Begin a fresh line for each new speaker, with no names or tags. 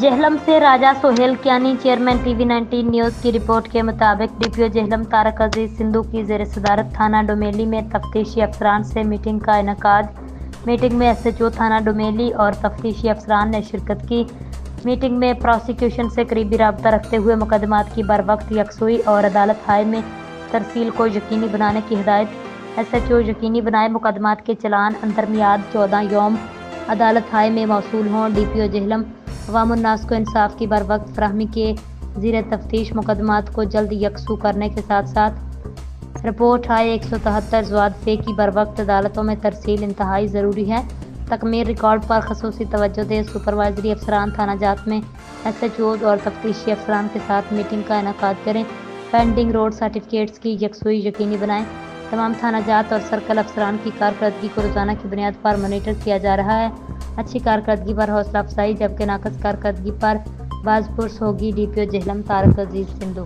जेहलम से Raja Sohail Kiyani. Chairman TV 19 news की report के मुताबिक डीपीओ जेहलम तारक अजीज सिंधु की ज़ेर सदारत थाना डोमेली में तफ्तीशी अफसरान से मीटिंग का इनेकाद। मीटिंग में एसएचओ थाना डोमेली और तफ्तीशी अफसरान ने शिरकत की। मीटिंग में प्रोसिक्यूशन से करीबी रब्ता रखते हुए मुकदमात की बरवक्त यकसुई और अदालत हाय में तरसील को यकीनी बनाने की हिदायत। एसएचओ यकीनी बनाए मुकदमात के चलान अंतरमियाद 14 यौम अदालत हाय में मौसूल हों। डीपीओ जेहलम अवामुन्नास को इंसाफ की बरवक्त फराहमी के ज़ीर तफ्तीश मुकदमात को जल्द यकसू करने के साथ साथ रिपोर्ट आए 173 ज़वाद पे की बरवक्त अदालतों में तरसील इंतहाई ज़रूरी है। तकमील रिकॉर्ड पर खसूसी तवज्जो दे। सुपरवाइजरी अफसरान थाना जात में एसएचओज़ और तफ्तीशी अफसरान के साथ मीटिंग का इनेकाद करें। पेंडिंग रोड सर्टिफिकेट्स की यकसुई यकीनी बनाएं। तमाम थाना जात और सर्कल अफसरान की कारकर्दगी को रोज़ाना की बुनियाद पर मॉनिटर किया जा रहा है। अच्छी कारकर्दगी पर हौसला अफजाई जबकि नाकस कारकर्दगी पर बाज़पुरस होगी। डीपीओ जेहलम तारक अजीज सिंधु।